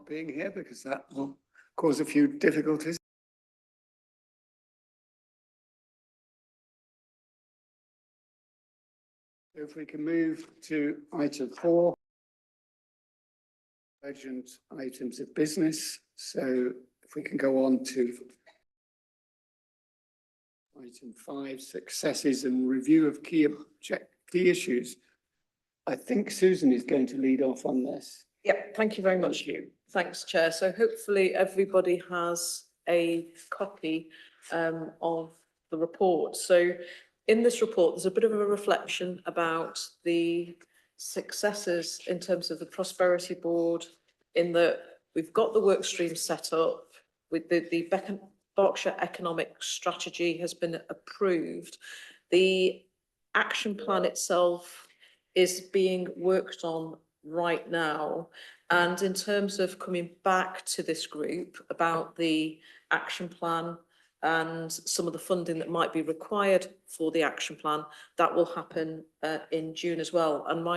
being here, because that will cause a few difficulties. If we can move to item 4, urgent items of business. So if we can go on to item 5, successes and review of key issues. I think Susan is going to lead off on this. Yep, thank you very much. Thanks, Chair. So hopefully everybody has a copy of the report. So in this report, there's a bit of a reflection about the successes in terms of the Prosperity Board, in that we've got the work stream set up with the Berkshire Economic Strategy has been approved. The action plan itself is being worked on right now. And in terms of coming back to this group about the action plan and some of the funding that might be required for the action plan, that will happen in June as well. And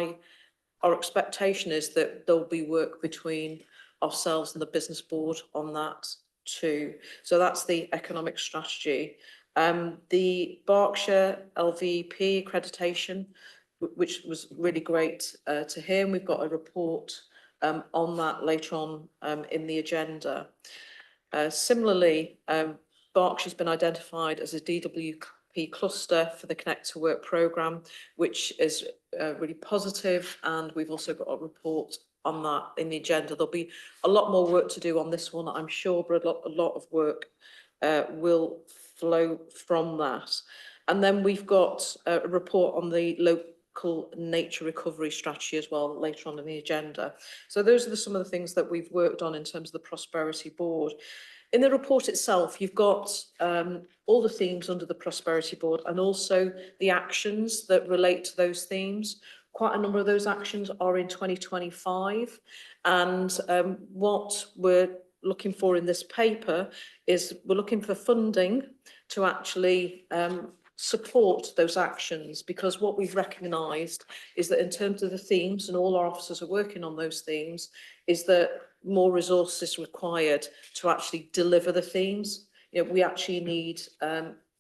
our expectation is that there'll be work between ourselves and the business board on that too. So that's the economic strategy. The Berkshire LVP accreditation, which was really great to hear. And we've got a report on that later on in the agenda. Similarly, Berkshire's been identified as a DWP cluster for the Connect to Work programme, which is really positive, and we've also got a report on that in the agenda. There'll be a lot more work to do on this one, I'm sure, but a lot of work will flow from that. And then we've got a report on the local nature recovery strategy as well later on in the agenda. So those are some of the things that we've worked on in terms of the Prosperity Board. In the report itself, you've got all the themes under the Prosperity Board and also the actions that relate to those themes. Quite a number of those actions are in 2025. And what we're looking for in this paper is we're looking for funding to actually support those actions, because what we've recognised is that in terms of the themes, and all our officers are working on those themes, is that more resources required to actually deliver the themes. You know, we actually need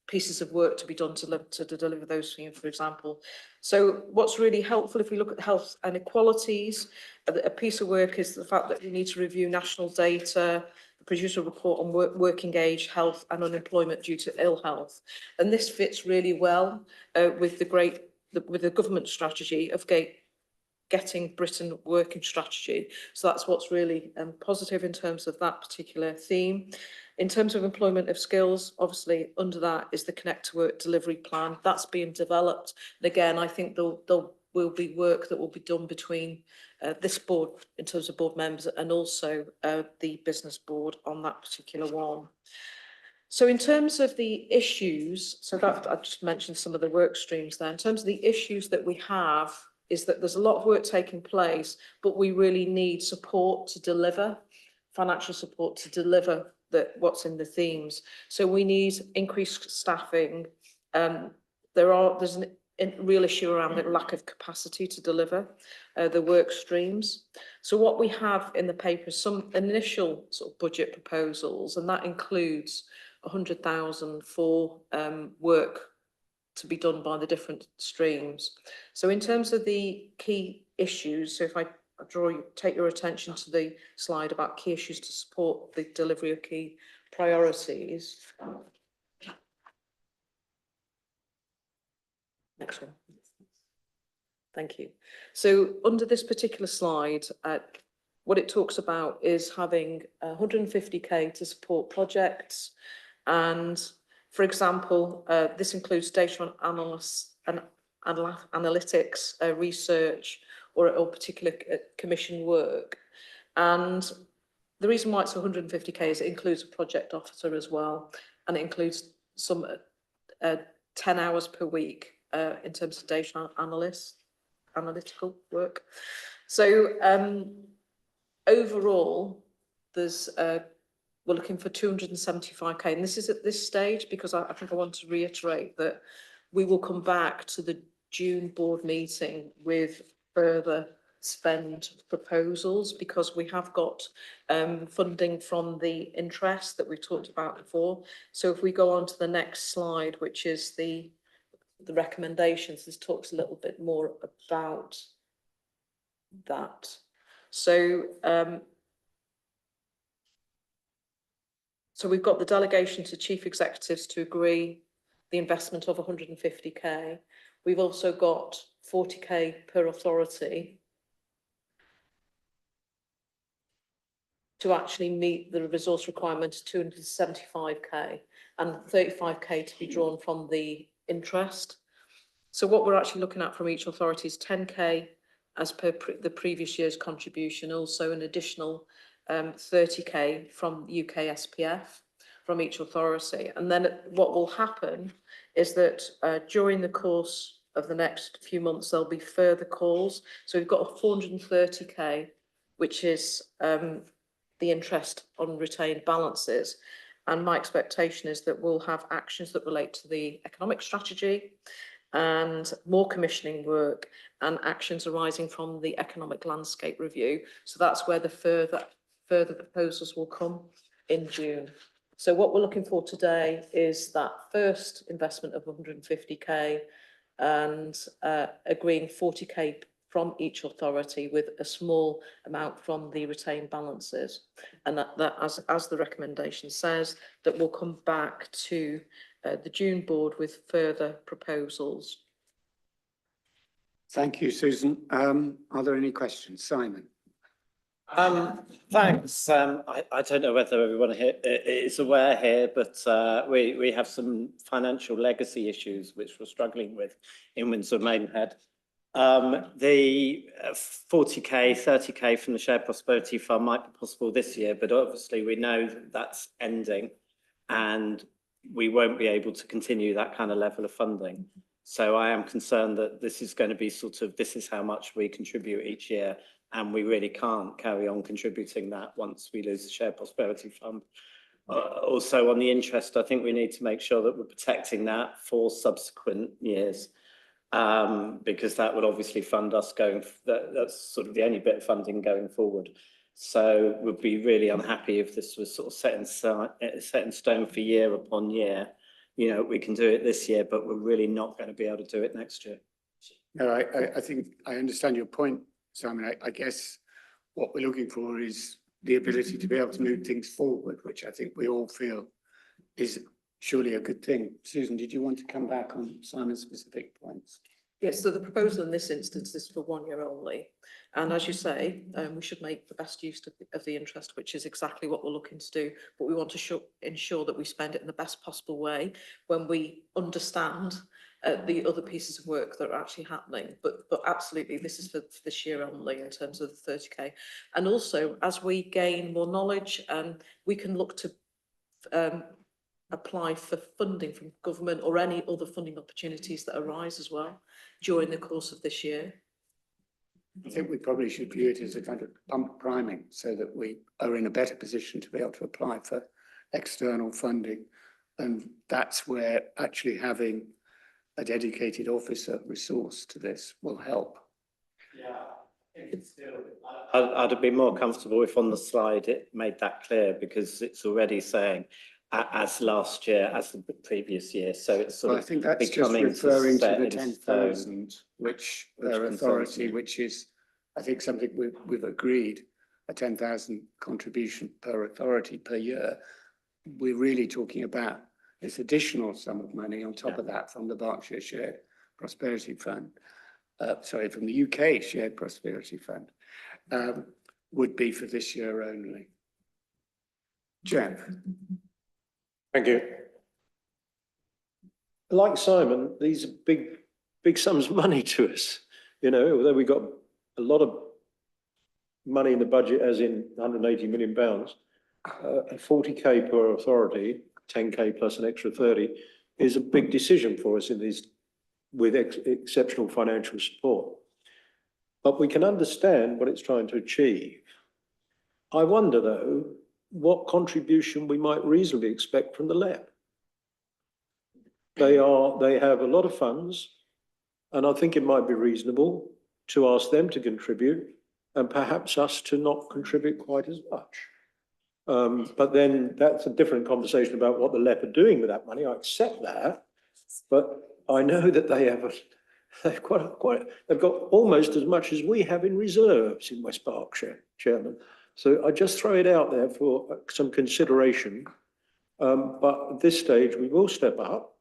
pieces of work to be done to deliver those themes, for example. So what's really helpful, if we look at health and equalities, a piece of work is the fact that we need to review national data, produce a report on working age, health and unemployment due to ill health. And this fits really well with the government strategy of getting Britain working strategy. So that's what's really positive in terms of that particular theme. In terms of employment of skills, obviously under that is the Connect to Work delivery plan. That's being developed. And again, I think there will be work that will be done between this board in terms of board members and also the business board on that particular one. So in terms of the issues, so that I just mentioned some of the work streams there. In terms of the issues that we have, is that there's a lot of work taking place, but we really need support to deliver, financial support to deliver what's in the themes. So we need increased staffing. There's a real issue around the lack of capacity to deliver the work streams. So what we have in the paper is some initial sort of budget proposals, and that includes 100,000 for work to be done by the different streams. So in terms of the key issues, so if I take your attention to the slide about key issues to support the delivery of key priorities. Next one. Thank you. So under this particular slide, what it talks about is having 150k to support projects. And for example, this includes data analysis and analytics, research, or particular commission work. And the reason why it's 150k is it includes a project officer as well, and it includes some 10 hours per week in terms of data analytical work. So overall, we're looking for 275k, and this is at this stage because I think I want to reiterate that we will come back to the June board meeting with further spend proposals, because we have got funding from the interest that we've talked about before. So if we go on to the next slide, which is the recommendations, this talks a little bit more about that. So so we've got the delegation to chief executives to agree the investment of 150k. We've also got 40k per authority to actually meet the resource requirement of 275k, and 35k to be drawn from the interest. So what we're actually looking at from each authority is 10k as per the previous year's contribution, also an additional 30k from UK SPF from each authority. And then what will happen is that during the course of the next few months, there'll be further calls. So we've got a 430k, which is the interest on retained balances. And my expectation is that we'll have actions that relate to the economic strategy and more commissioning work and actions arising from the economic landscape review. So that's where the further proposals will come in June. So what we're looking for today is that first investment of 150k and agreeing 40k from each authority with a small amount from the retained balances. And that as the recommendation says, that will come back to the June board with further proposals. Thank you, Susan. Are there any questions? Simon? Thanks. I don't know whether everyone here is aware here, but we have some financial legacy issues which we're struggling with in Windsor Maidenhead. The 40k, 30k from the Shared Prosperity Fund might be possible this year, but obviously we know that that's ending and we won't be able to continue that kind of level of funding. So I am concerned that this is going to be sort of, this is how much we contribute each year, and we really can't carry on contributing that once we lose the Shared Prosperity Fund. Also on the interest, I think we need to make sure that we're protecting that for subsequent years, because that would obviously fund us going, that's sort of the only bit of funding going forward. So we'd be really unhappy if this was sort of set in stone for year upon year. You know, we can do it this year, but we're really not going to be able to do it next year. No, I think I understand your point, Simon. I guess what we're looking for is the ability to be able to move things forward, which I think we all feel is surely a good thing. Susan, did you want to come back on Simon's specific points? Yes, so the proposal in this instance is for 1 year only. And as you say, we should make the best use of the interest, which is exactly what we're looking to do. But we want to ensure that we spend it in the best possible way when we understand the other pieces of work that are actually happening. But absolutely, this is for this year only in terms of the 30k. And also, as we gain more knowledge, we can look to apply for funding from government or any other funding opportunities that arise as well during the course of this year. I think we probably should view it as a kind of pump priming so that we are in a better position to be able to apply for external funding. And that's where actually having a dedicated officer resource to this will help. Yeah, I'd be more comfortable if on the slide it made that clear, because it's already saying as last year, as the previous year. So it's sort of, I think that's just referring to the 10,000, which per authority, which is, I think, something we've agreed, a 10,000 contribution per authority per year. We're really talking about this additional sum of money on top of that from the Berkshire Shared Prosperity Fund, from the UK Shared Prosperity Fund, would be for this year only. Jeff. Thank you. Like Simon, these are big sums of money to us. You know, although we got a lot of money in the budget, as in 180 million pounds, 40k per authority, 10k plus an extra 30, is a big decision for us in these with exceptional financial support. But we can understand what it's trying to achieve. I wonder, though, what contribution we might reasonably expect from the LEP. They have a lot of funds, and I think it might be reasonable to ask them to contribute and perhaps us to not contribute quite as much. But then that's a different conversation about what the LEP are doing with that money. I accept that, but I know that they've got almost as much as we have in reserves in West Berkshire, Chairman. So I just throw it out there for some consideration. But at this stage, we will step up,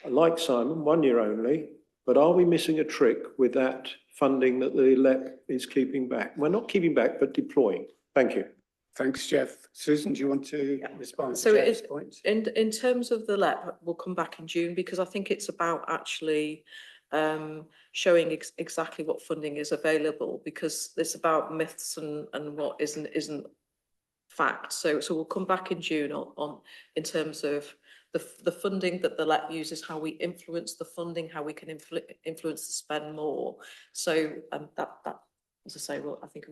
like Simon, 1 year only. But are we missing a trick with that funding that the LEP is keeping back? We're not keeping back, but deploying. Thank you. Thanks, Jeff. Susan, do you want to respond So to Jeff's points? in terms of the LEP, we'll come back in June because I think it's about actually showing exactly what funding is available, because it's about myths and what isn't fact. So we'll come back in June on in terms of the funding that the LEP uses, how we influence the funding, how we can influence the spend more. So that as I say, well, I think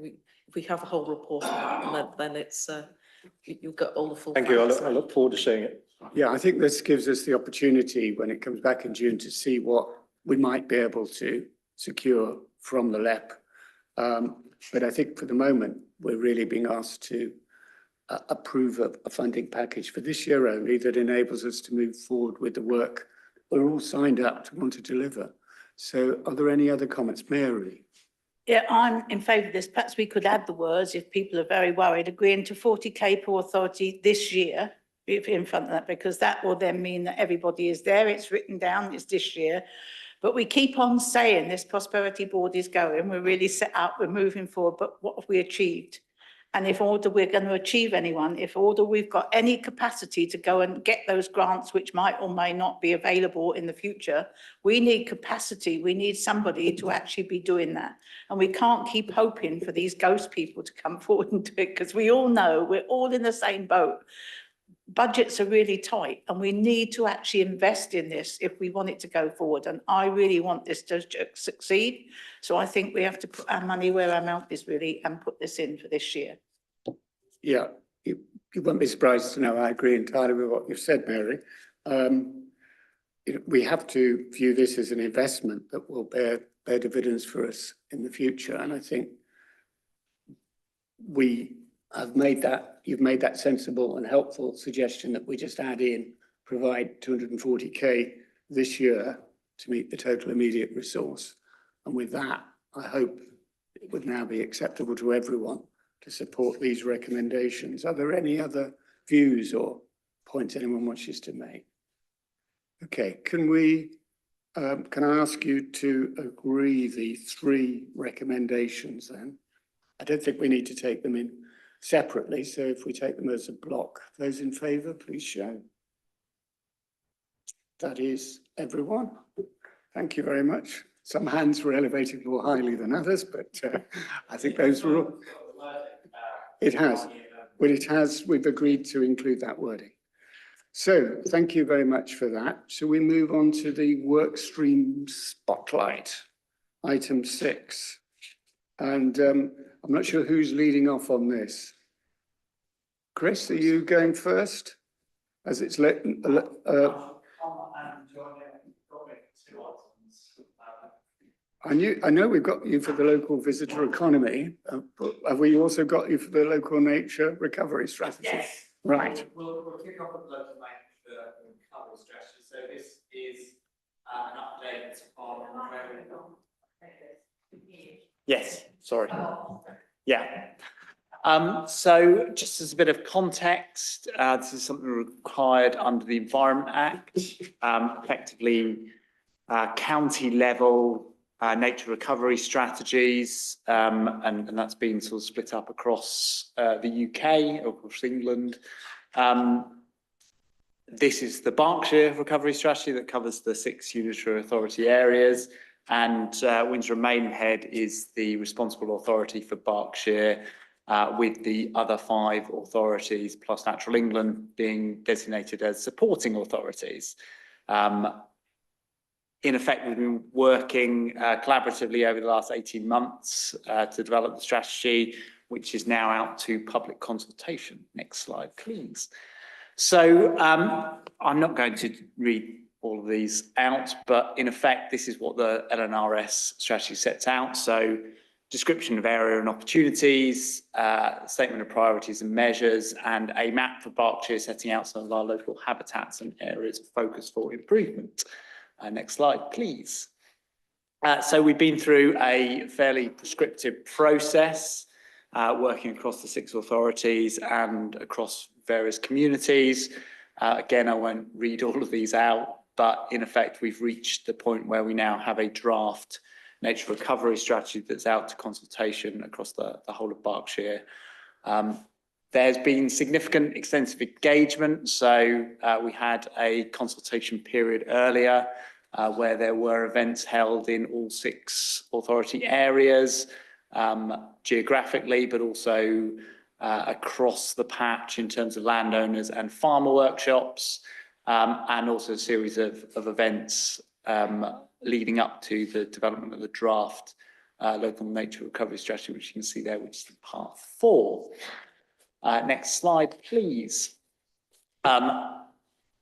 if we have a whole report on that, and then it's you'll get all the full. Thank you. I look forward to seeing it. Yeah, I think this gives us the opportunity when it comes back in June to see what we might be able to secure from the LEP. But I think for the moment, we're really being asked to approve a funding package for this year only that enables us to move forward with the work we're all signed up to want to deliver. So are there any other comments? Mary? Yeah, I'm in favour of this. Perhaps we could add the words, if people are very worried, agreeing to 40k per authority this year, in front of that, because that will then mean that everybody is there. It's written down, it's this year. But we keep on saying this prosperity board is going, we're really set up, we're moving forward, but what have we achieved? And if order we're going to achieve anyone, if order we've got any capacity to go and get those grants, which might or may not be available in the future, we need capacity. We need somebody to actually be doing that. And we can't keep hoping for these ghost people to come forward and do it, because we all know we're all in the same boat. Budgets are really tight and we need to actually invest in this if we want it to go forward. And I really want this to succeed. So I think we have to put our money where our mouth is really and put this in for this year. Yeah, you won't be surprised to know I agree entirely with what you've said, Mary. We have to view this as an investment that will bear dividends for us in the future. And I think you've made that sensible and helpful suggestion that we just add in, provide 240k this year to meet the total immediate resource. And with that, I hope it would now be acceptable to everyone to support these recommendations. Are there any other views or points anyone wishes to make? Okay, can I ask you to agree the 3 recommendations then? I don't think we need to take them in separately, so if we take them as a block, those in favour, please show. That is everyone. Thank you very much. Some hands were elevated more highly than others, but I think those were all. It has. Well, it has. We've agreed to include that wording. So thank you very much for that. So we move on to the work stream spotlight, item 6. And I'm not sure who's leading off on this. Chris, are you going first? As it's I know we've got you for the local visitor economy, but have we also got you for the local nature recovery strategy? Yes. Right. We'll kick off with the local nature recovery strategy. So this is an update on where we've gone. Yes, sorry. Yeah. So just as a bit of context, this is something required under the Environment Act, effectively county level nature recovery strategies, and that's been sort of split up across the UK, across England. This is the Berkshire recovery strategy that covers the 6 unitary authority areas, and Windsor and Maidenhead is the responsible authority for Berkshire, with the other 5 authorities plus Natural England being designated as supporting authorities. In effect, we've been working collaboratively over the last 18 months to develop the strategy, which is now out to public consultation. Next slide, please. So I'm not going to read all of these out, but in effect, this is what the LNRS strategy sets out. So description of area and opportunities, statement of priorities and measures, and a map for Berkshire setting out some of our local habitats and areas of focus for improvement. Next slide, please. So we've been through a fairly prescriptive process, working across the 6 authorities and across various communities. Again, I won't read all of these out, but in effect, we've reached the point where we now have a draft nature recovery strategy that's out to consultation across the whole of Berkshire. There's been significant extensive engagement. So we had a consultation period earlier where there were events held in all 6 authority areas, geographically, but also across the patch in terms of landowners and farmer workshops, and also a series of events leading up to the development of the draft local nature recovery strategy, which you can see there, which is part 4. Next slide, please.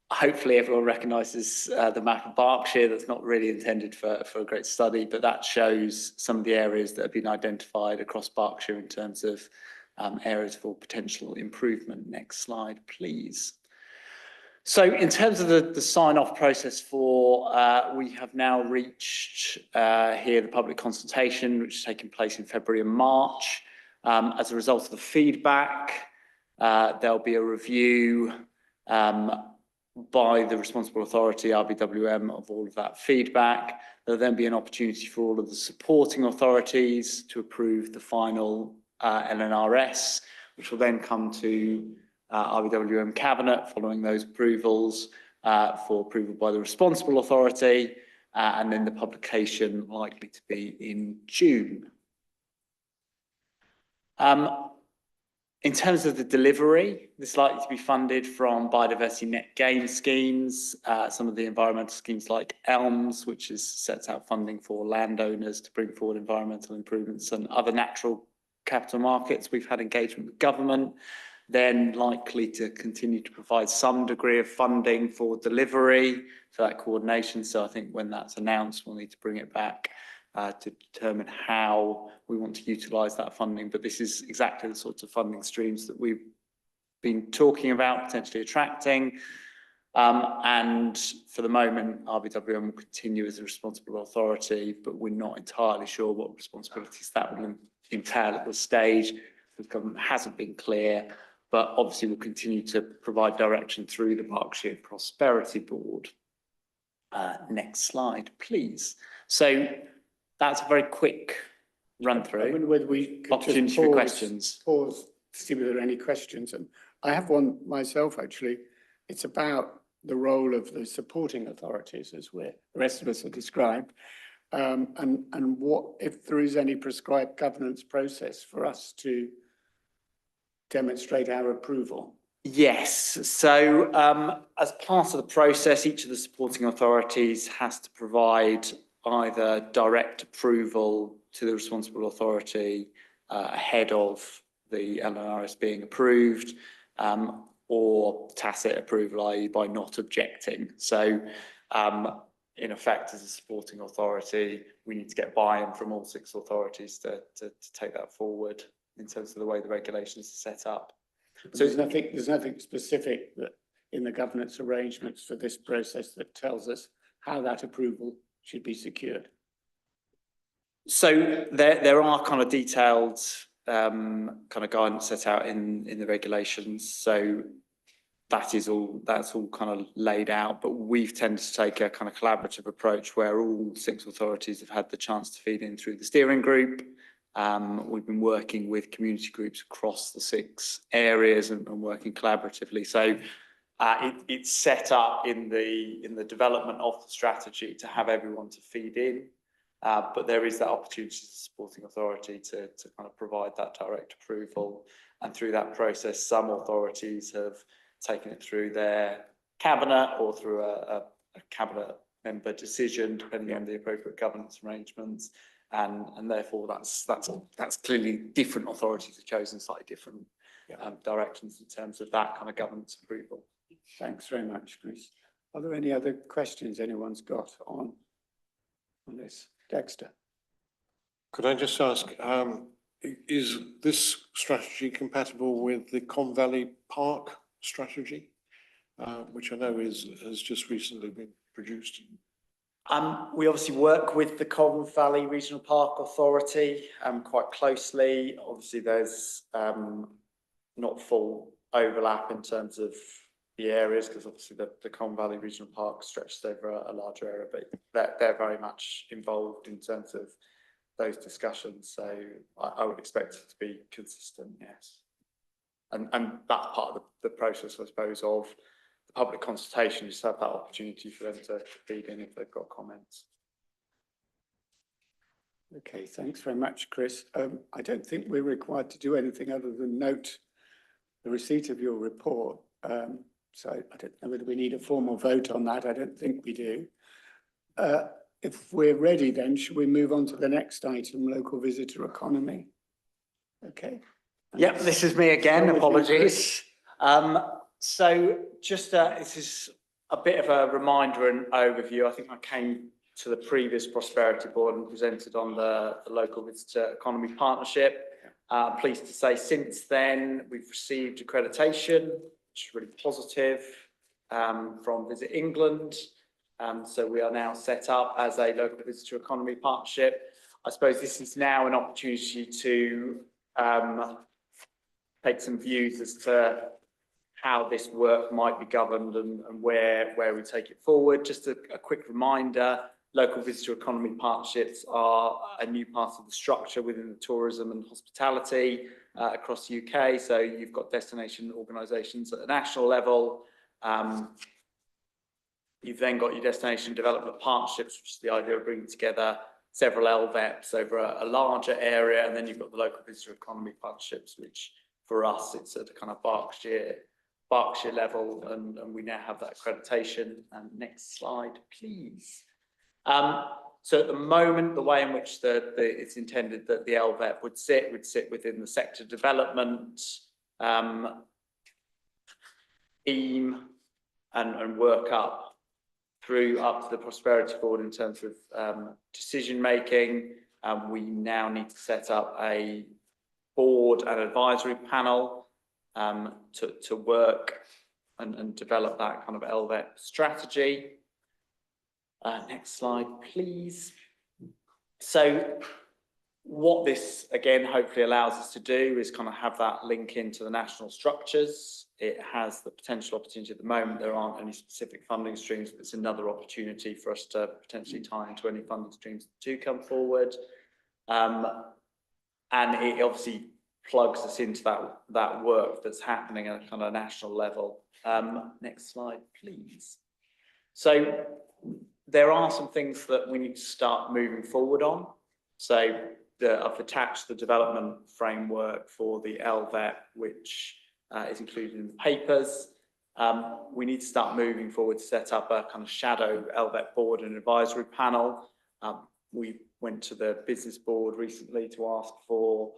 Hopefully everyone recognises the map of Berkshire. That's not really intended for a great study, but that shows some of the areas that have been identified across Berkshire in terms of areas for potential improvement. Next slide, please. So in terms of the sign-off process for, we have now reached here the public consultation, which is taking place in February and March. As a result of the feedback, there'll be a review by the responsible authority, RBWM, of all of that feedback. There'll then be an opportunity for all of the supporting authorities to approve the final LNRS, which will then come to RBWM Cabinet following those approvals for approval by the responsible authority, and then the publication likely to be in June. In terms of the delivery, this is likely to be funded from biodiversity net gain schemes, some of the environmental schemes like ELMS, which sets out funding for landowners to bring forward environmental improvements, and other natural capital markets. We've had engagement with government, then likely to continue to provide some degree of funding for delivery for that coordination. So I think when that's announced, we'll need to bring it back to determine how we want to utilise that funding. But this is exactly the sorts of funding streams that we've been talking about potentially attracting. And for the moment, RBWM will continue as a responsible authority, but we're not entirely sure what responsibilities that will entail at this stage. The government hasn't been clear, but obviously we'll continue to provide direction through the Berkshire Prosperity Board. Next slide, please. So that's a very quick run through. I wonder whether we could opportunity for questions. Pause to see whether there are any questions. And I have one myself, actually. It's about the role of the supporting authorities, as the rest of us are described, and what, if there is any prescribed governance process for us to demonstrate our approval. Yes, so as part of the process, each of the supporting authorities has to provide either direct approval to the responsible authority ahead of the LNRS being approved, or tacit approval, i.e. by not objecting. So in effect, as a supporting authority, we need to get buy-in from all 6 authorities to take that forward in terms of the way the regulations are set up. So there's nothing specific that in the governance arrangements for this process that tells us how that approval should be secured. So there are kind of detailed kind of guidance set out in the regulations. So that's all kind of laid out, but we've tended to take a kind of collaborative approach where all 6 authorities have had the chance to feed in through the steering group. We've been working with community groups across the 6 areas and working collaboratively. So it's set up in the development of the strategy to have everyone to feed in, but there is that opportunity to the supporting authority to kind of provide that direct approval. And through that process, some authorities have taken it through their cabinet or through a cabinet member decision, depending on the appropriate governance arrangements. And therefore that's clearly different authorities have chosen slightly different directions in terms of that kind of governance approval. Thanks very much, Chris. Are there any other questions anyone's got on this? Dexter? Could I just ask, is this strategy compatible with the Con Valley Park strategy, which I know has just recently been produced? We obviously work with the Colne Valley Regional Park Authority quite closely. Obviously, there's not full overlap in terms of the areas, because obviously the Colne Valley Regional Park stretches over a larger area, but they're very much involved in terms of those discussions. So I would expect it to be consistent, yes. And that's part of the process, I suppose, of the public consultation, just have that opportunity for them to feed in if they've got comments. Okay, thanks very much, Chris. I don't think we're required to do anything other than note the receipt of your report. So I don't know whether we need a formal vote on that. I don't think we do. If we're ready, then should we move on to the next item, local visitor economy? Okay. Yep, this is me again, apologies. So just this is a bit of a reminder and overview. I think I came to the previous Prosperity Board and presented on the local visitor economy partnership. Pleased to say since then we've received accreditation, which is really positive, from Visit England. So we are now set up as a local visitor economy partnership. I suppose this is now an opportunity to take some views as to how this work might be governed and where we take it forward. Just a quick reminder, local visitor economy partnerships are a new part of the structure within the tourism and hospitality across the UK. So you've got destination organisations at a national level. You've then got your destination development partnerships, which is the idea of bringing together several LVEPs over a larger area. And then you've got the local visitor economy partnerships, which for us, it's at the kind of Berkshire level, and we now have that accreditation. And next slide, please. So at the moment, the way in which it's intended that the LVEP would sit within the sector development theme and work up to the Prosperity Board in terms of decision making. We now need to set up a board and advisory panel to work and develop that kind of LVEP strategy. Next slide, please. So what this, again, hopefully allows us to do is kind of have that link into the national structures. It has the potential opportunity at the moment. There aren't any specific funding streams, but it's another opportunity for us to potentially tie into any funding streams that do come forward. And it obviously plugs us into that work that's happening at a kind of national level. Next slide, please. So there are some things that we need to start moving forward on. So I've attached the development framework for the LVEP, which is included in the papers. We need to start moving forward to set up a kind of shadow LVEP board and advisory panel. We went to the business board recently to ask for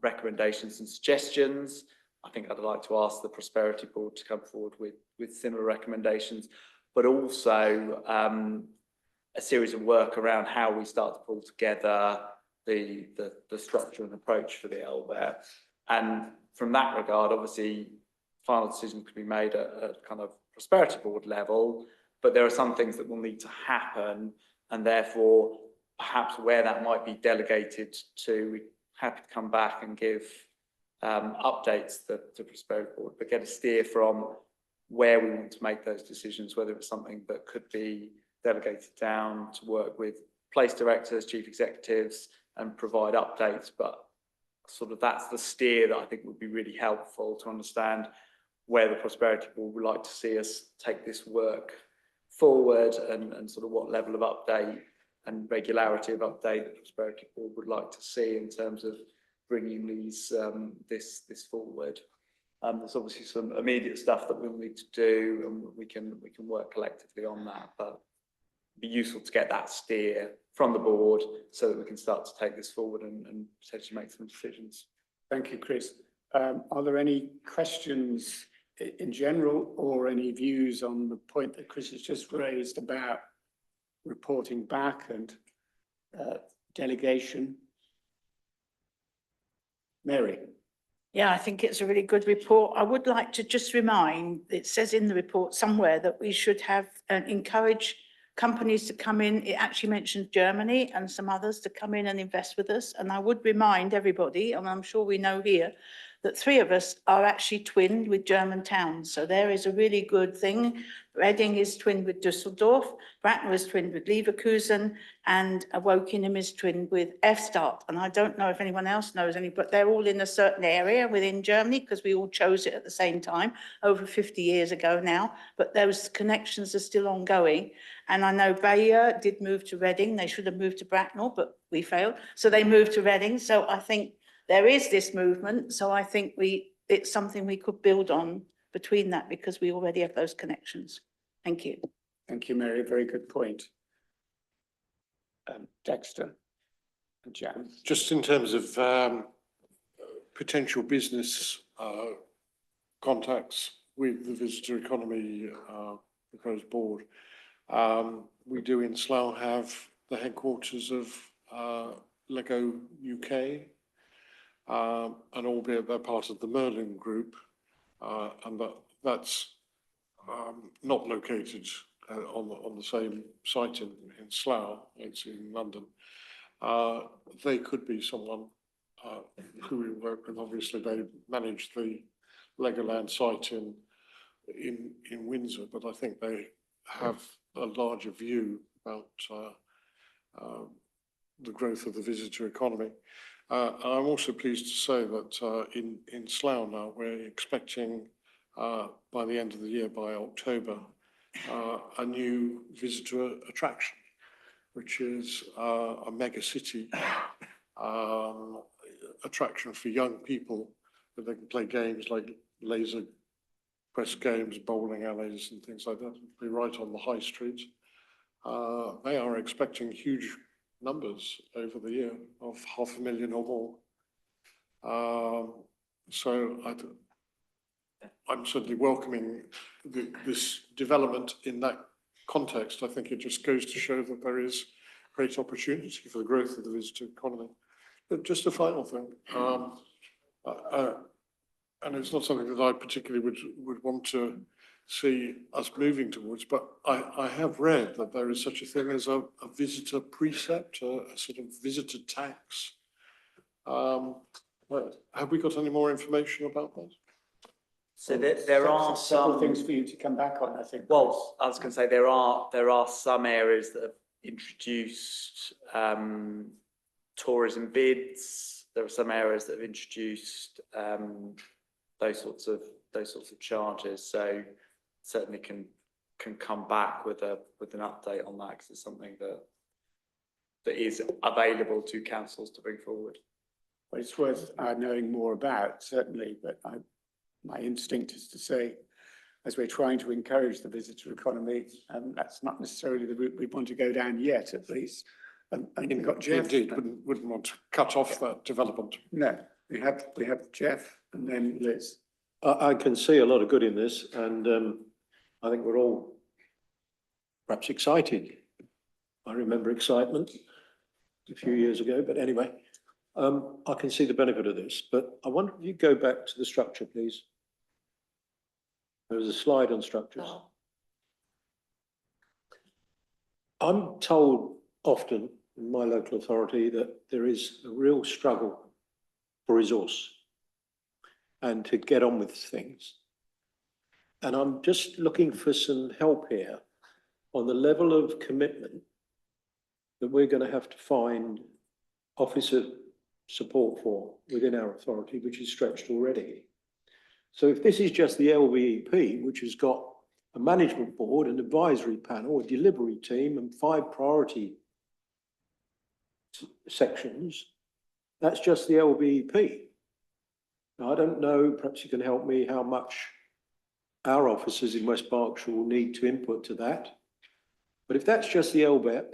recommendations and suggestions. I think I'd like to ask the Prosperity Board to come forward with similar recommendations, but also a series of work around how we start to pull together the structure and approach for the LVEP. And from that regard, obviously, final decisions can be made at kind of Prosperity Board level, but there are some things that will need to happen, and therefore, perhaps where that might be delegated to, we're happy to come back and give updates to Prosperity Board, but get a steer from where we want to make those decisions, whether it's something that could be delegated down to work with place directors, chief executives, and provide updates. But sort of that's the steer that I think would be really helpful to understand where the Prosperity Board would like to see us take this work forward, and sort of what level of update and regularity of update the Prosperity Board would like to see in terms of bringing these this forward. There's obviously some immediate stuff that we'll need to do, and we can work collectively on that, but it'd be useful to get that steer from the board so that we can start to take this forward and potentially make some decisions. Thank you, Chris. Are there any questions in general, or any views on the point that Chris has just raised about reporting back and delegation? Mary? Yeah, I think it's a really good report. I would like to just remind, it says in the report somewhere that we should have encourage companies to come in. It actually mentions Germany and some others to come in and invest with us. And I would remind everybody, and I'm sure we know here, that 3 of us are actually twinned with German towns. So there is a really good thing. Reading is twinned with Düsseldorf, Bracknell is twinned with Leverkusen, and Wokingham is twinned with F-Start. And I don't know if anyone else knows any, but they're all in a certain area within Germany because we all chose it at the same time, over 50 years ago now. But those connections are still ongoing. And I know Bayer did move to Reading. They should have moved to Bracknell, but we failed. So they moved to Reading. So I think there is this movement. So I think it's something we could build on between that because we already have those connections. Thank you. Thank you, Mary. Very good point. Dexter and Jan. Just in terms of potential business contacts with the visitor economy proposed board, we do in Slough have the headquarters of Lego UK, and albeit they're part of the Merlin Group, and that's not located on the same site in Slough, it's in London. They could be someone who we work with. Obviously, they manage the Legoland site in Windsor, but I think they have a larger view about the growth of the visitor economy. I'm also pleased to say that in Slough now, we're expecting by the end of the year, by October, a new visitor attraction, which is a mega city attraction for young people, where they can play games like laser press games, bowling alleys and things like that. It'll be right on the high street. They are expecting huge numbers over the year of 500,000 or more. So I'm certainly welcoming this development in that context. I think it just goes to show that there is great opportunity for the growth of the visitor economy. But just a final thing, and it's not something that I particularly would want to see us moving towards, but I have read that there is such a thing as a visitor precept, a sort of visitor tax. Have we got any more information about that? So there are several some things for you to come back on, I think. Well, I was going to say there are some areas that have introduced tourism bids. There are some areas that have introduced those sorts of charges. So certainly can come back with an update on that, because it's something that is available to councils to bring forward. Well, it's worth knowing more about, certainly, but my instinct is to say, as we're trying to encourage the visitor economy, that's not necessarily the route we want to go down yet, at least. And you've got Jeff. Indeed, wouldn't want to cut off that development. No, we have Jeff and then Liz. I can see a lot of good in this, and I think we're all perhaps excited. I remember excitement a few years ago, but anyway, I can see the benefit of this. But I wonder if you go back to the structure, please. There was a slide on structures. Oh. I'm told often in my local authority that there is a real struggle for resource and to get on with things. And I'm just looking for some help here on the level of commitment that we're going to have to find officer support for within our authority, which is stretched already. So if this is just the LVEP, which has got a management board, an advisory panel, a delivery team, and 5 priority sections, that's just the LVEP. Now, I don't know, perhaps you can help me, how much our officers in West Berkshire will need to input to that. But if that's just the LVEP,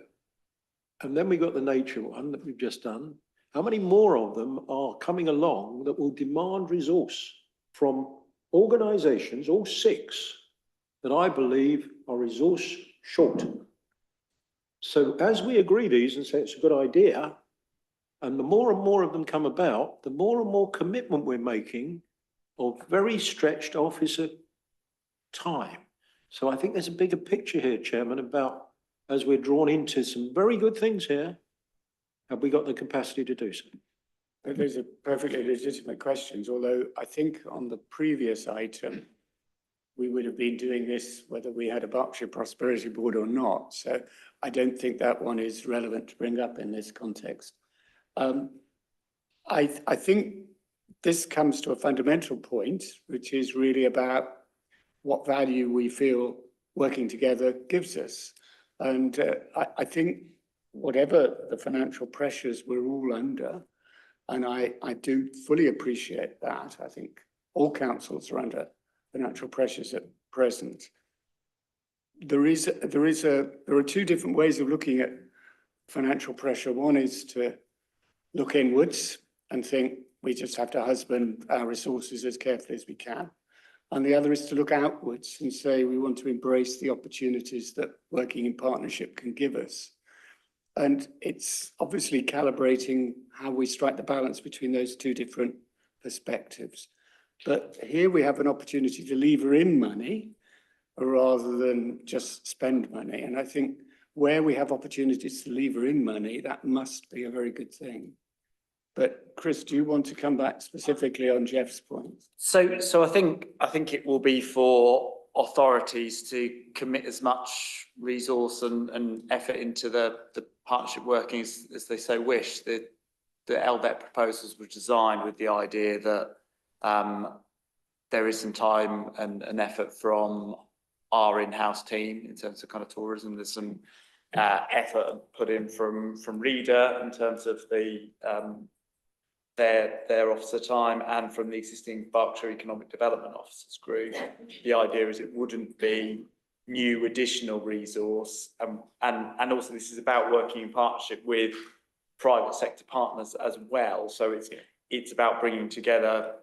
and then we got the nature one that we've just done, how many more of them are coming along that will demand resource from organisations, all 6, that I believe are resource short. So as we agree these and say it's a good idea, and the more and more of them come about, the more and more commitment we're making of very stretched officer time. So I think there's a bigger picture here, Chairman, about as we're drawn into some very good things here, have we got the capacity to do so? Those are perfectly legitimate questions, although I think on the previous item, we would have been doing this whether we had a Berkshire Prosperity Board or not. So I don't think that one is relevant to bring up in this context. I think this comes to a fundamental point, which is really about what value we feel working together gives us. And I think whatever the financial pressures we're all under, and I do fully appreciate that. I think all councils are under financial pressures at present. There are 2 different ways of looking at financial pressure. One is to look inwards and think we just have to husband our resources as carefully as we can. And the other is to look outwards and say we want to embrace the opportunities that working in partnership can give us. And it's obviously calibrating how we strike the balance between those 2 different perspectives. But here we have an opportunity to lever in money rather than just spend money. And I think where we have opportunities to lever in money, that must be a very good thing. But Chris, do you want to come back specifically on Jeff's point? So I think it will be for authorities to commit as much resource and effort into the partnership working as they so wish. The LVET proposals were designed with the idea that there is some time and effort from our in-house team in terms of kind of tourism. There's some effort put in from Reader in terms of the their officer time, and from the existing Berkshire Economic Development Officers Group. The idea is it wouldn't be new additional resource, and also this is about working in partnership with private sector partners as well. So it's about bringing together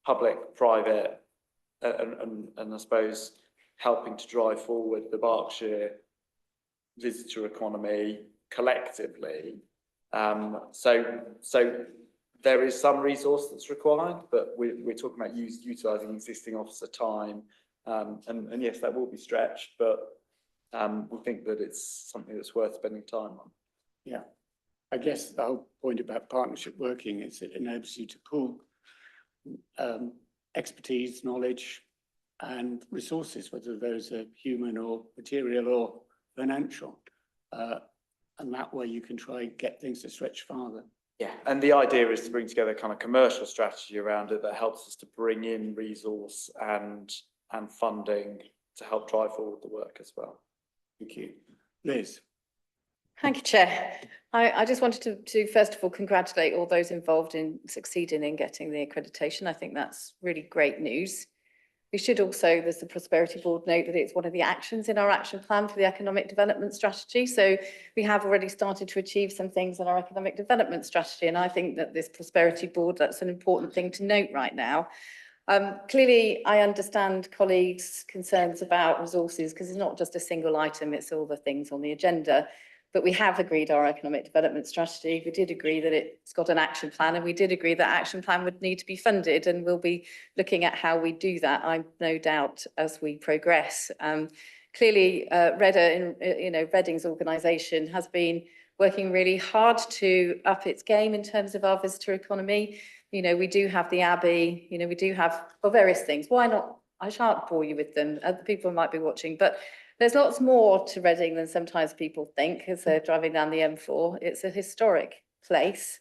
public, private, and I suppose helping to drive forward the Berkshire visitor economy collectively. So there is some resource that's required, but we're talking about utilising existing officer time. And yes, that will be stretched, but we think that it's something that's worth spending time on. Yeah, I guess the whole point about partnership working is it enables you to pool expertise, knowledge, and resources, whether those are human or material or financial. And that way you can try and get things to stretch farther. Yeah, and the idea is to bring together kind of commercial strategy around it that helps us to bring in resource and funding to help drive forward the work as well. Thank you. Liz. Thank you, Chair. I just wanted to first of all congratulate all those involved in succeeding in getting the accreditation. I think that's really great news. We should also, there's the Prosperity Board, note that it's one of the actions in our action plan for the economic development strategy. So we have already started to achieve some things in our economic development strategy. And I think that this Prosperity Board, that's an important thing to note right now. Clearly, I understand colleagues' concerns about resources because it's not just a single item, it's all the things on the agenda. But we have agreed our economic development strategy. We did agree that it's got an action plan, and we did agree that action plan would need to be funded, and we'll be looking at how we do that, I'm no doubt, as we progress. Clearly, Reading's organisation has been working really hard to up its game in terms of our visitor economy. You know, we do have the Abbey, you know, we do have various things. Why not? I shan't bore you with them. Other people might be watching, but there's lots more to Reading than sometimes people think as they're driving down the M4. It's a historic place.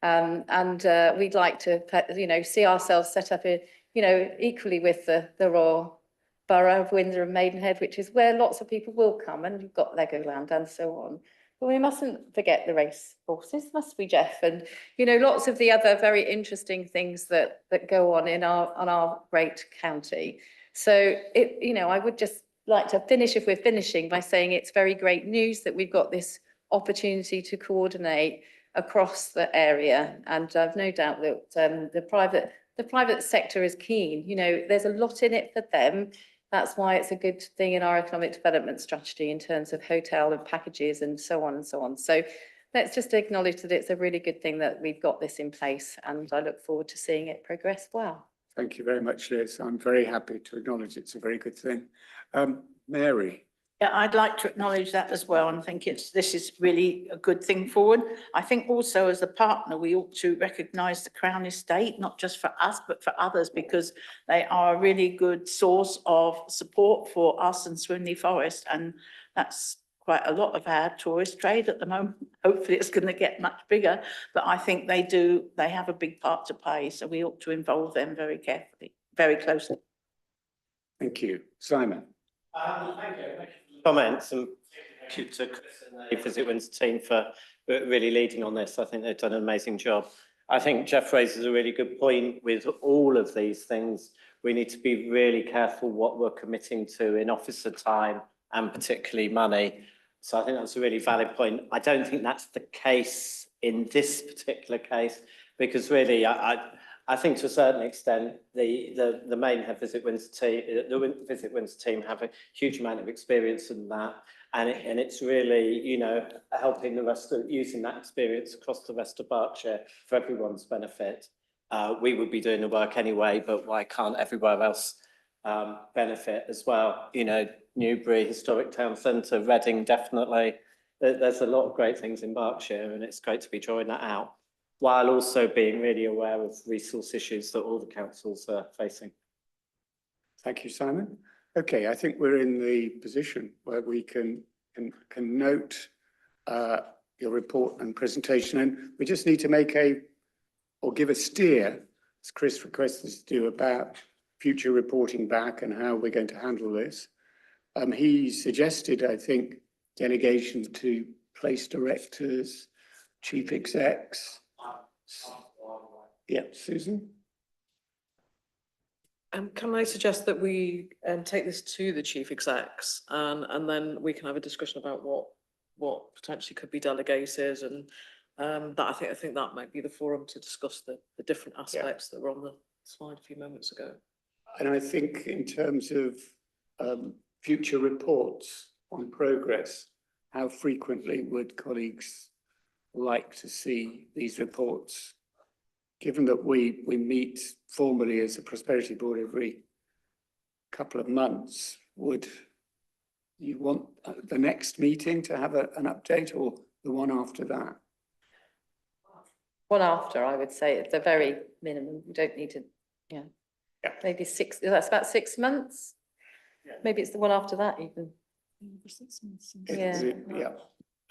And we'd like to, see ourselves set up, equally with the Royal Borough of Windsor and Maidenhead, which is where lots of people will come, and you've got Legoland and so on. But we mustn't forget the race horses, must we, Jeff? And, lots of the other very interesting things that go on in our great county. So, I would just like to finish, if we're finishing, by saying it's very great news that we've got this opportunity to coordinate across the area. And I've no doubt that the private sector is keen. You know, there's a lot in it for them. That's why it's a good thing in our economic development strategy in terms of hotel and packages and so on and so on. So let's just acknowledge that it's a really good thing that we've got this in place, and I look forward to seeing it progress well. Thank you very much, Liz. I'm very happy to acknowledge it's a very good thing. Mary. Yeah, I'd like to acknowledge that as well, and think this is really a good thing forward. I think also as a partner, we ought to recognise the Crown Estate, not just for us, but for others, because they are a really good source of support for us and Swinley Forest, and that's quite a lot of our tourist trade at the moment. Hopefully it's going to get much bigger, but I think they have a big part to play, so we ought to involve them very carefully, very closely. Thank you. Simon. Thank you. Comments, and thank you to Chris and the Visit Windsor team for really leading on this. I think they've done an amazing job. I think Jeff raises a really good point with all of these things. We need to be really careful what we're committing to in officer time and particularly money. So I think that's a really valid point. I don't think that's the case in this particular case, because really I think to a certain extent, the Maidenhead Visit Windsor team, the Visit Windsor team have a huge amount of experience in that, and it's really, you know, helping the rest of using that experience across the rest of Berkshire for everyone's benefit. We would be doing the work anyway, but why can't everywhere else benefit as well? You know, Newbury, Historic Town Centre, Reading, definitely. There's a lot of great things in Berkshire, and it's great to be drawing that out, while also being really aware of resource issues that all the councils are facing. Thank you, Simon. Okay, I think we're in the position where we can note your report and presentation, and we just need to make give a steer, as Chris requested us to do, about future reporting back and how we're going to handle this. He suggested, I think, delegation to place directors, chief execs. Yeah, Susan? Can I suggest that we take this to the chief execs, and then we can have a discussion about what potentially could be delegated, and that I think that might be the forum to discuss the different aspects that were on the slide a few moments ago. And I think in terms of future reports on progress, how frequently would colleagues like to see these reports? Given that we meet formally as a Prosperity Board every couple of months, would you want the next meeting to have an update, or the one after that? One after, I would say, at the very minimum. We don't need to, maybe that's about 6 months. Yeah. Maybe it's the one after that even. 6 months. Yeah.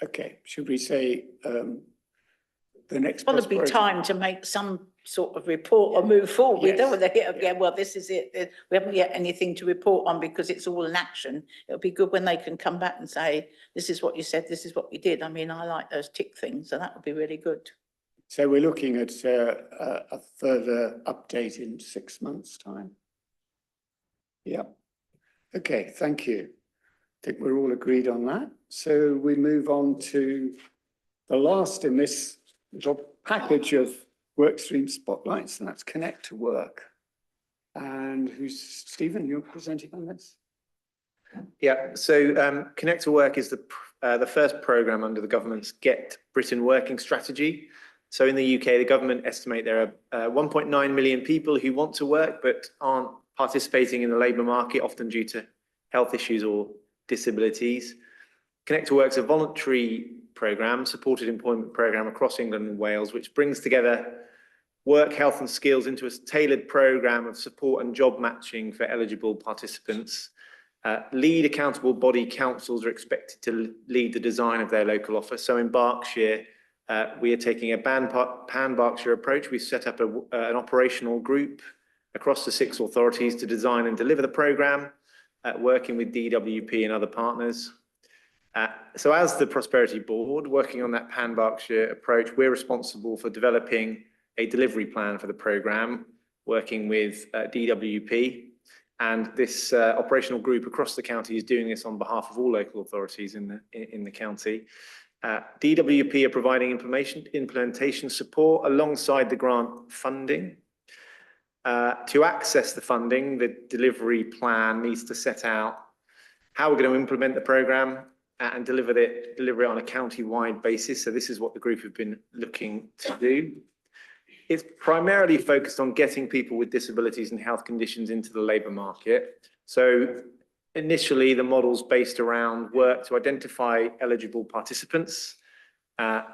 Okay, should we say the next? It's got to be time to make some sort of report or move forward. We don't want to hit, well, this is it. We haven't yet anything to report on because it's all in action. It'll be good when they can come back and say, this is what you said, this is what we did. I mean, I like those tick things, so that would be really good. So we're looking at a further update in 6 months' time. Yeah. Okay, thank you. I think we're all agreed on that. So we move on to the last in this little package of workstream spotlights, and that's Connect to Work. And Stephen, you're presenting on this? Yeah, so Connect to Work is the first programme under the government's Get Britain Working strategy. So in the UK, the government estimate there are 1.9 million people who want to work but aren't participating in the labour market, often due to health issues or disabilities. Connect to Work is a voluntary programme, supported employment programme across England and Wales, which brings together work, health and skills into a tailored programme of support and job matching for eligible participants. Lead accountable body councils are expected to lead the design of their local office. So in Berkshire, we are taking a pan-Berkshire approach. We've set up an operational group across the 6 authorities to design and deliver the programme, working with DWP and other partners. So as the Prosperity Board, working on that pan-Berkshire approach, we're responsible for developing a delivery plan for the programme, working with DWP. And this operational group across the county is doing this on behalf of all local authorities in the county. DWP are providing implementation support alongside the grant funding. To access the funding, the delivery plan needs to set out how we're going to implement the programme and deliver it on a county-wide basis. So this is what the group have been looking to do. It's primarily focused on getting people with disabilities and health conditions into the labour market. So initially, the model's based around work to identify eligible participants. There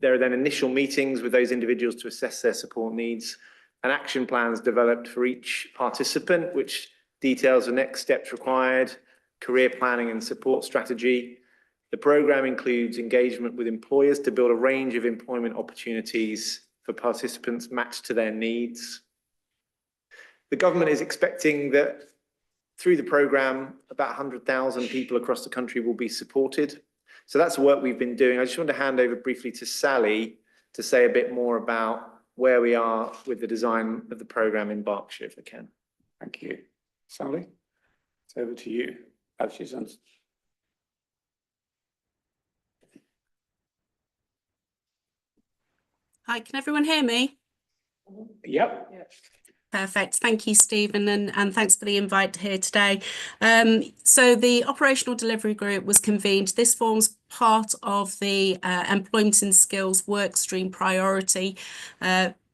are then initial meetings with those individuals to assess their support needs, and action plans developed for each participant, which details the next steps required, career planning and support strategy. The programme includes engagement with employers to build a range of employment opportunities for participants matched to their needs. The government is expecting that through the programme, about 100,000 people across the country will be supported. So that's the work we've been doing. I just want to hand over briefly to Sally to say a bit more about where we are with the design of the programme in Berkshire, if I can. Thank you. Sally, it's over to you. Hi, can everyone hear me? Yep. Perfect. Thank you, Stephen, and thanks for the invite here today. So the operational delivery group was convened. This forms part of the employment and skills workstream priority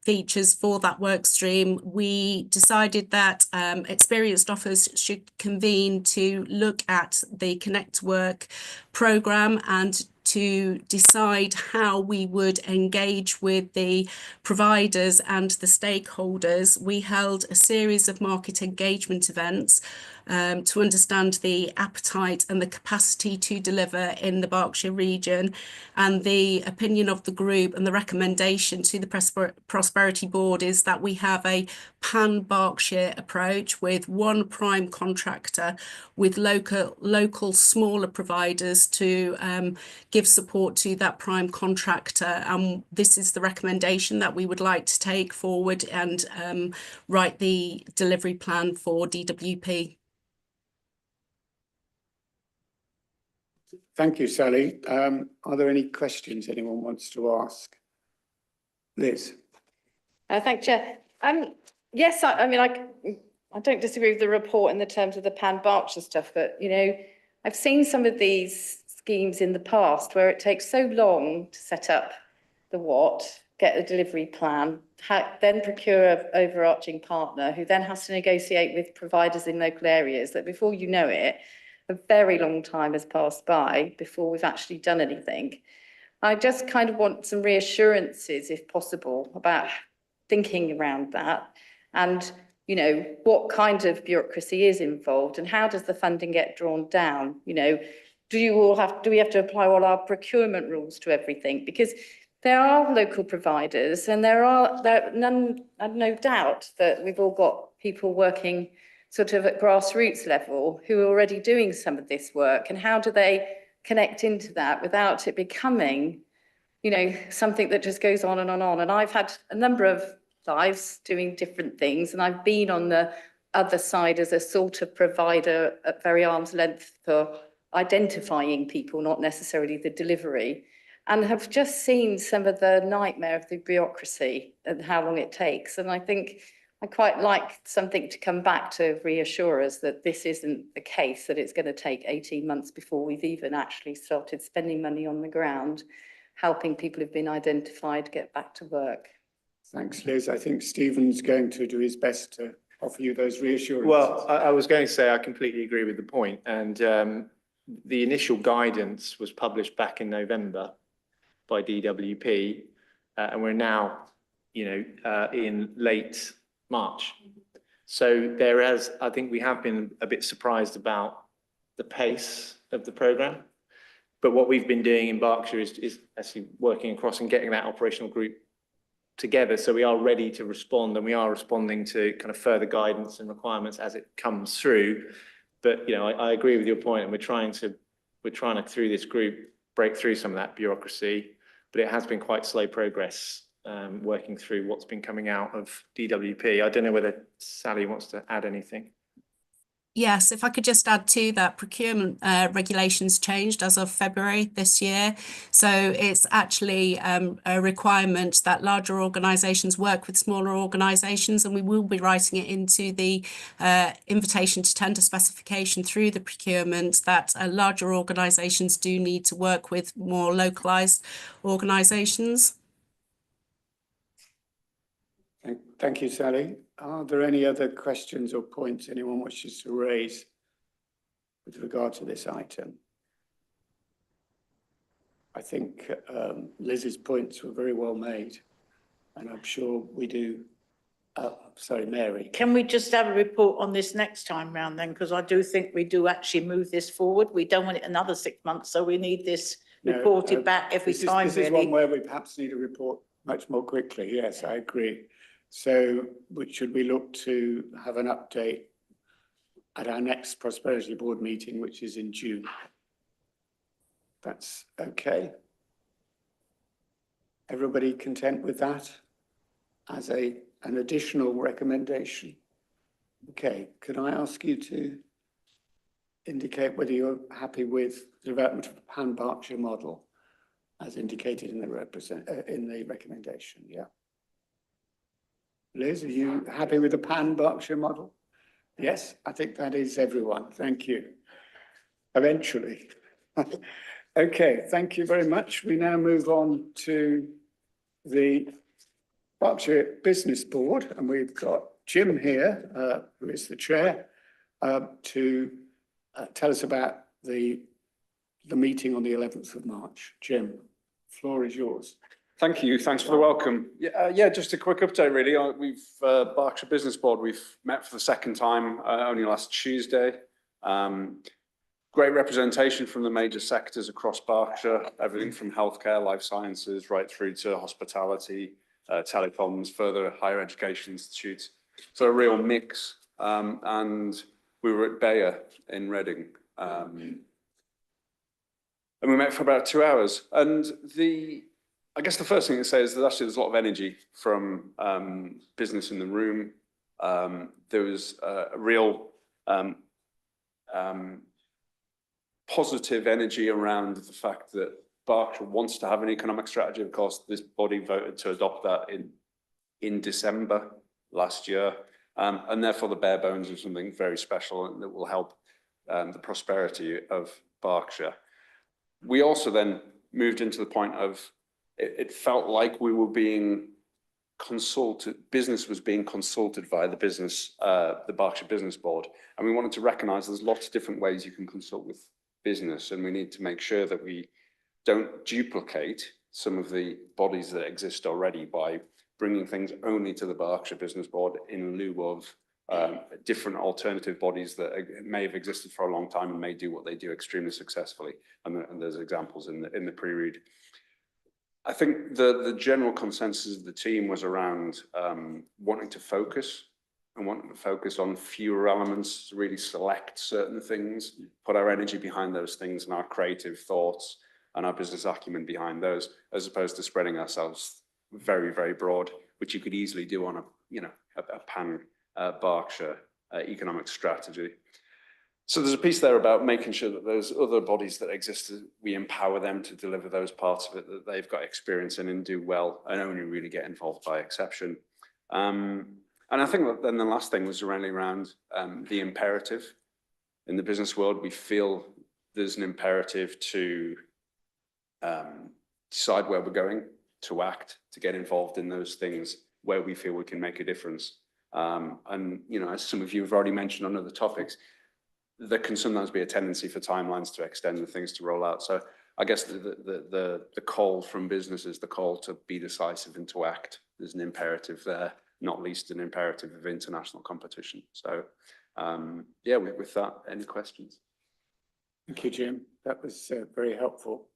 features for that work stream. We decided that experienced offers should convene to look at the Connect to Work programme and to decide how we would engage with the providers and the stakeholders. We held a series of market engagement events to understand the appetite and the capacity to deliver in the Berkshire region, and the opinion of the group and the recommendation to the Prosperity Board is that we have a pan-Berkshire approach with one prime contractor with local smaller providers to give support to that prime contractor. And this is the recommendation that we would like to take forward and write the delivery plan for DWP. Thank you, Sally. Are there any questions anyone wants to ask? Liz. Thank you, Chair. Yes, I mean, I don't disagree with the report in the terms of the pan-Berkshire stuff, but, you know, I've seen some of these schemes in the past where it takes so long to set up the what, get a delivery plan, then procure an overarching partner who then has to negotiate with providers in local areas, that before you know it, a very long time has passed by before we've actually done anything. I just kind of want some reassurances, if possible, about thinking around that, and, you know, what kind of bureaucracy is involved and how does the funding get drawn down? You know, do we have to apply all our procurement rules to everything? Because there are local providers, and there are no doubt that we've all got people working sort of at grassroots level who are already doing some of this work, and how do they connect into that without it becoming, you know, something that just goes on and on and on. And I've had a number of lives doing different things, and I've been on the other side as a sort of provider at very arm's length for identifying people, not necessarily the delivery, and have just seen some of the nightmare of the bureaucracy and how long it takes. And I think I quite like something to come back to reassure us that this isn't the case, that it's going to take 18 months before we've even actually started spending money on the ground, helping people who've been identified get back to work. Thanks, Liz. I think Stephen's going to do his best to offer you those reassurances. Well, I was going to say I completely agree with the point, and the initial guidance was published back in November by DWP, and we're now, you know, in late March. So I think we have been a bit surprised about the pace of the programme, but what we've been doing in Berkshire is actually working across and getting that operational group together, so we are ready to respond, and we are responding to kind of further guidance and requirements as it comes through. But, you know, I agree with your point, and we're trying to through this group break through some of that bureaucracy, but it has been quite slow progress working through what's been coming out of DWP. I don't know whether Sally wants to add anything. Yes, if I could just add to that, procurement regulations changed as of February this year. So it's actually a requirement that larger organisations work with smaller organisations, and we will be writing it into the invitation to tender specification through the procurement that larger organisations do need to work with more localised organisations. Thank you, Sally. Are there any other questions or points anyone wishes to raise with regard to this item? I think Liz's points were very well made, and I'm sure we do. Sorry, Mary. Can we just have a report on this next time round then? Because I do think we do actually move this forward. We don't want it another 6 months, so we need this reported back every time, This really. is one where we perhaps need a report much more quickly. Yes, I agree. So should we look to have an update at our next Prosperity Board meeting, which is in June? That's okay. Everybody content with that as an additional recommendation? Okay, can I ask you to indicate whether you're happy with the development of the Pan-Berkshire model as indicated in the recommendation? Yeah. Liz, are you happy with the Pan-Berkshire model? Yes, I think that is everyone. Thank you. Eventually. Okay, thank you very much. We now move on to the Berkshire Business Board, and we've got Jim here, who is the chair, to tell us about the meeting on the 11th of March. Jim, the floor is yours. Thank you. Thanks for the welcome. Yeah, just a quick update, really. We've Berkshire Business Board. We've met for the second time only last Tuesday. Great representation from the major sectors across Berkshire, everything from healthcare, life sciences, right through to hospitality, telecoms, further higher education institutes. So a real mix. And we were at Bayer in Reading. And we met for about 2 hours. And I guess the first thing to say is that actually there's a lot of energy from business in the room. There was a real positive energy around the fact that Berkshire wants to have an economic strategy. Of course, this body voted to adopt that in December last year. And therefore the bare bones of something very special and that will help the prosperity of Berkshire. We also then moved into the point of it felt like we were being consulted, business was being consulted via the Berkshire Business Board. And we wanted to recognise there's lots of different ways you can consult with business, and we need to make sure that we don't duplicate some of the bodies that exist already by bringing things only to the Berkshire Business Board in lieu of different alternative bodies that may have existed for a long time and may do what they do extremely successfully. And there's examples in the pre-read. I think the general consensus of the team was around wanting to focus on fewer elements, really select certain things, put our energy behind those things and our creative thoughts and our business acumen behind those, as opposed to spreading ourselves very, very broad, which you could easily do on a pan Berkshire economic strategy. So there's a piece there about making sure that those other bodies that exist, we empower them to deliver those parts of it that they've got experience in and do well, and only really get involved by exception. And I think that then the last thing was really around the imperative. In the business world, we feel there's an imperative to decide where we're going, to act, to get involved in those things where we feel we can make a difference. And, as some of you have already mentioned on other topics, there can sometimes be a tendency for timelines to extend and things to roll out. So I guess the call from business is the call to be decisive and to act. There's an imperative there, not least an imperative of international competition. So with that, any questions? Thank you, Jim. That was very helpful.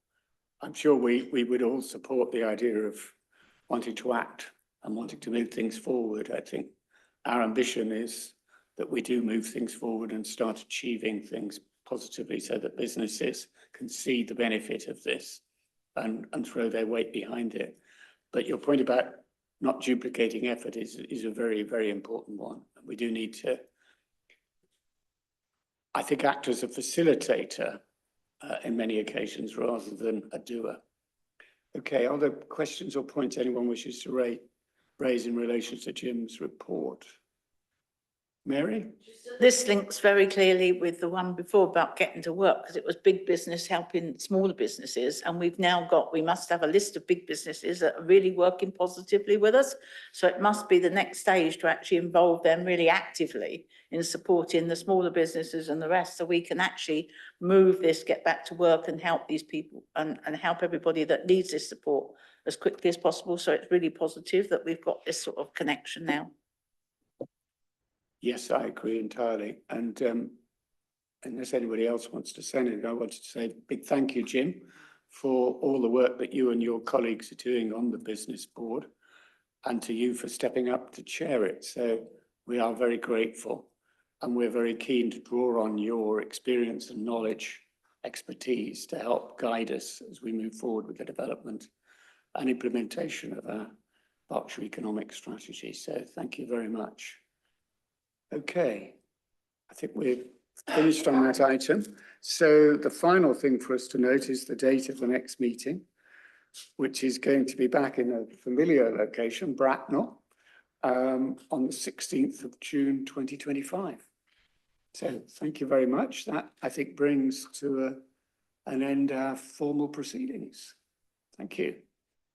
I'm sure we would all support the idea of wanting to act and wanting to move things forward. I think our ambition is that we do move things forward and start achieving things positively so that businesses can see the benefit of this and throw their weight behind it. But your point about not duplicating effort is a very, very important one. We do need to I think, act as a facilitator in many occasions rather than a doer. Okay, are there questions or points anyone wishes to raise in relation to Jim's report? Mary? This links very clearly with the one before about getting to work, because it was big business helping smaller businesses. And we must have a list of big businesses that are really working positively with us. So it must be the next stage to actually involve them really actively in supporting the smaller businesses and the rest, so we can actually move this, get back to work and help these people and help everybody that needs this support as quickly as possible. So it's really positive that we've got this sort of connection now. Yes, I agree entirely. And unless anybody else wants to say anything, I wanted to say a big thank you, Jim, for all the work that you and your colleagues are doing on the business board, and to you for stepping up to chair it. So we are very grateful, and we're very keen to draw on your experience and knowledge, expertise to help guide us as we move forward with the development and implementation of our Berkshire economic strategy. So thank you very much. Okay, I think we've finished on that item. So the final thing for us to note is the date of the next meeting, which is going to be back in a familiar location, Bracknell, on the 16th of June 2025. So thank you very much. That, I think, brings to an end our formal proceedings. Thank you.